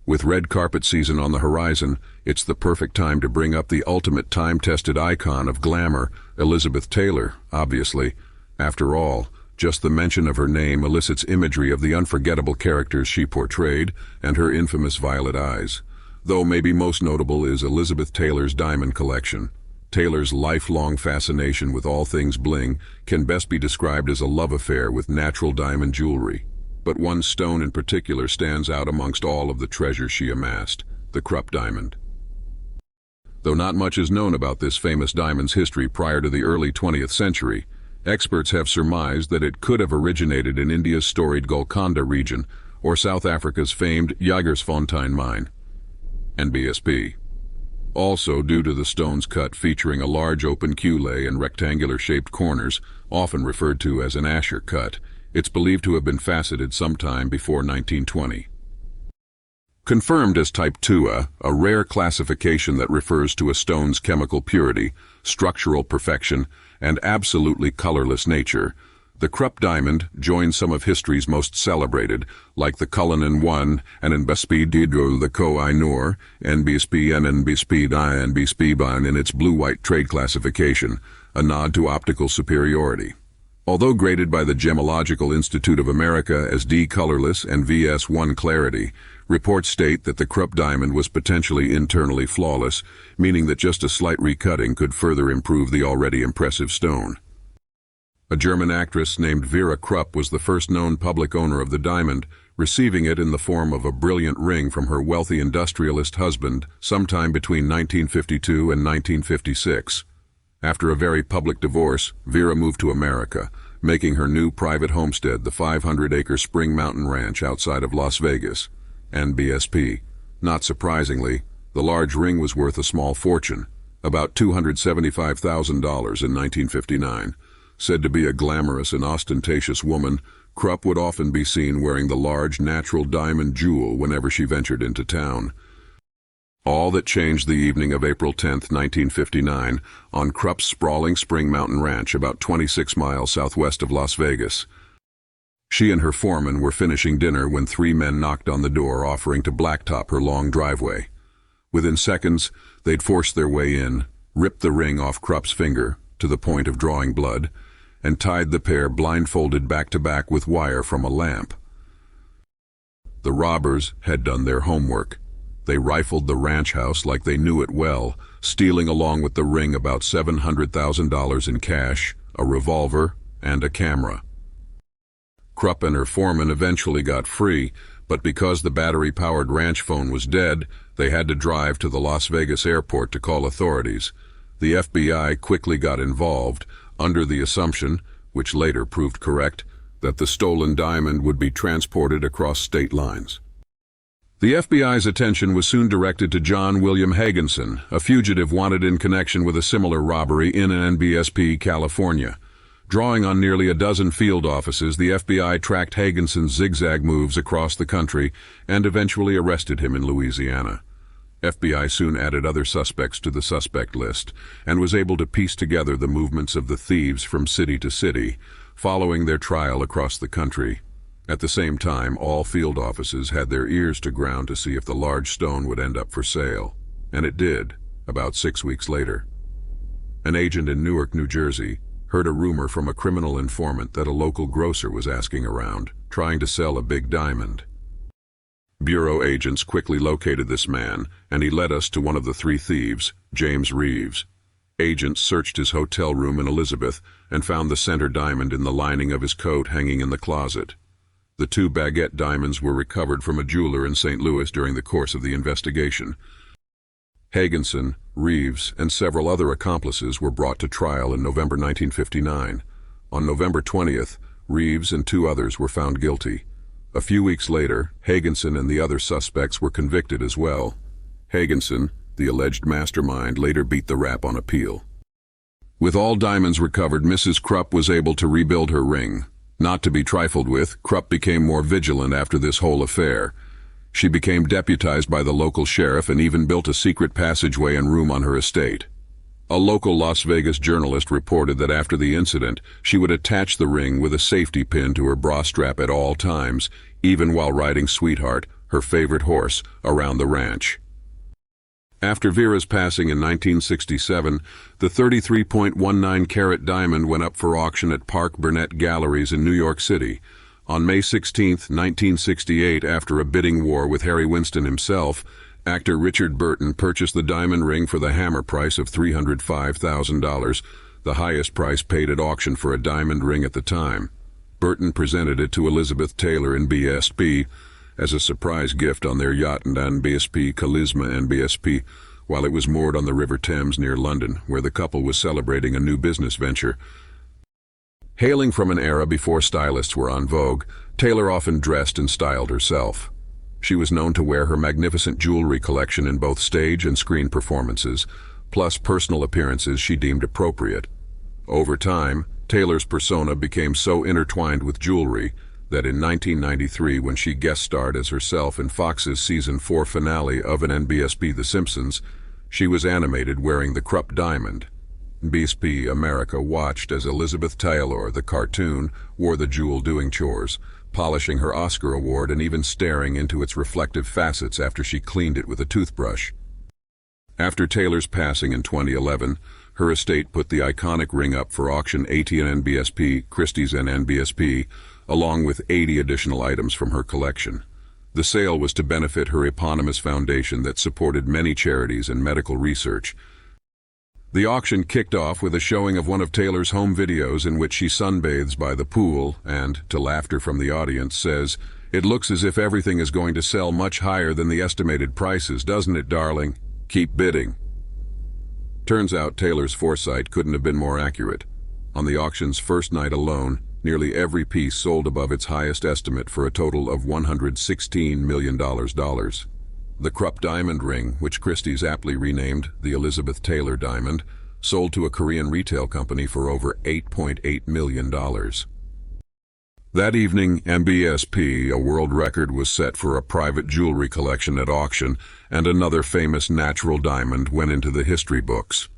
With red carpet season on the horizon, it's the perfect time to bring up the ultimate time-tested icon of glamour, Elizabeth Taylor, obviously. After all, just the mention of her name elicits imagery of the unforgettable characters she portrayed and her infamous violet eyes. Though maybe most notable is Elizabeth Taylor's diamond collection. Taylor's lifelong fascination with all things bling can best be described as a love affair with natural diamond jewelry. But one stone in particular stands out amongst all of the treasures she amassed, the Krupp diamond. Though not much is known about this famous diamond's history prior to the early 20th century, experts have surmised that it could have originated in India's storied Golconda region or South Africa's famed Jagersfontein mine, NBSP. Also, due to the stone's cut featuring a large open culé and rectangular-shaped corners, often referred to as an Asher cut, it's believed to have been faceted sometime before 1920. Confirmed as type 2A, a rare classification that refers to a stone's chemical purity, structural perfection, and absolutely colorless nature, the Krupp diamond joins some of history's most celebrated, like the Cullinan 1 and NBSP Didro the Koh-i-Noor, NBSP and NBSP NBSP in its blue-white trade classification, a nod to optical superiority. Although graded by the Gemological Institute of America as D colorless and VS1 clarity, reports state that the Krupp diamond was potentially internally flawless, meaning that just a slight recutting could further improve the already impressive stone. A German actress named Vera Krupp was the first known public owner of the diamond, receiving it in the form of a brilliant ring from her wealthy industrialist husband sometime between 1952 and 1956. After a very public divorce, Vera moved to America, making her new private homestead the 500-acre Spring Mountain Ranch outside of Las Vegas, NBSP. Not surprisingly, the large ring was worth a small fortune, about $275,000 in 1959. Said to be a glamorous and ostentatious woman, Krupp would often be seen wearing the large natural diamond jewel whenever she ventured into town. All that changed the evening of April 10, 1959, on Krupp's sprawling Spring Mountain Ranch about 26 miles southwest of Las Vegas. She and her foreman were finishing dinner when three men knocked on the door offering to blacktop her long driveway. Within seconds, they'd forced their way in, ripped the ring off Krupp's finger, to the point of drawing blood, and tied the pair blindfolded back-to-back with wire from a lamp. The robbers had done their homework. They rifled the ranch house like they knew it well, stealing along with the ring about $700,000 in cash, a revolver, and a camera. Krupp and her foreman eventually got free, but because the battery-powered ranch phone was dead, they had to drive to the Las Vegas airport to call authorities. The FBI quickly got involved, under the assumption, which later proved correct, that the stolen diamond would be transported across state lines. The FBI's attention was soon directed to John William Hagenson, a fugitive wanted in connection with a similar robbery in NBSP, California. Drawing on nearly a dozen field offices, the FBI tracked Hagenson's zigzag moves across the country and eventually arrested him in Louisiana. FBI soon added other suspects to the suspect list and was able to piece together the movements of the thieves from city to city, following their trial across the country. At the same time, all field offices had their ears to ground to see if the large stone would end up for sale. And it did, about 6 weeks later. An agent in Newark, New Jersey, heard a rumor from a criminal informant that a local grocer was asking around, trying to sell a big diamond. Bureau agents quickly located this man, and he led us to one of the three thieves, James Reeves. Agents searched his hotel room in Elizabeth and found the center diamond in the lining of his coat hanging in the closet. The 2 baguette diamonds were recovered from a jeweler in St. Louis during the course of the investigation. Hagenson, Reeves, and several other accomplices were brought to trial in November 1959. On November 20th, Reeves and 2 others were found guilty. A few weeks later, Hagenson and the other suspects were convicted as well. Hagenson, the alleged mastermind, later beat the rap on appeal. With all diamonds recovered, Mrs. Krupp was able to rebuild her ring. Not to be trifled with, Krupp became more vigilant after this whole affair. She became deputized by the local sheriff and even built a secret passageway and room on her estate. A local Las Vegas journalist reported that after the incident, she would attach the ring with a safety pin to her bra strap at all times, even while riding Sweetheart, her favorite horse, around the ranch. After Vera's passing in 1967, the 33.19 carat diamond went up for auction at Park Burnett Galleries in New York City. On May 16, 1968, after a bidding war with Harry Winston himself, actor Richard Burton purchased the diamond ring for the hammer price of $305,000, the highest price paid at auction for a diamond ring at the time. Burton presented it to Elizabeth Taylor in BSP as a surprise gift on their yacht NBSP Charisma NBSP while it was moored on the River Thames near London, where the couple was celebrating a new business venture. Hailing from an era before stylists were en vogue, Taylor often dressed and styled herself. She was known to wear her magnificent jewelry collection in both stage and screen performances, plus personal appearances she deemed appropriate. Over time, Taylor's persona became so intertwined with jewelry that in 1993, when she guest starred as herself in Fox's Season 4 finale of an NBSP The Simpsons, she was animated wearing the Krupp diamond. NBSP America watched as Elizabeth Taylor, the cartoon, wore the jewel doing chores, polishing her Oscar award and even staring into its reflective facets after she cleaned it with a toothbrush. After Taylor's passing in 2011, her estate put the iconic ring up for auction at NBSP, Christie's and NBSP, along with 80 additional items from her collection. The sale was to benefit her eponymous foundation that supported many charities and medical research. The auction kicked off with a showing of one of Taylor's home videos in which she sunbathes by the pool and, to laughter from the audience, says, "It looks as if everything is going to sell much higher than the estimated prices, doesn't it, darling? Keep bidding." Turns out Taylor's foresight couldn't have been more accurate. On the auction's first night alone, nearly every piece sold above its highest estimate for a total of $116 million. The Krupp diamond ring, which Christie's aptly renamed the Elizabeth Taylor diamond, sold to a Korean retail company for over $8.8 million. That evening, NBSP, a world record was set for a private jewelry collection at auction, and another famous natural diamond went into the history books.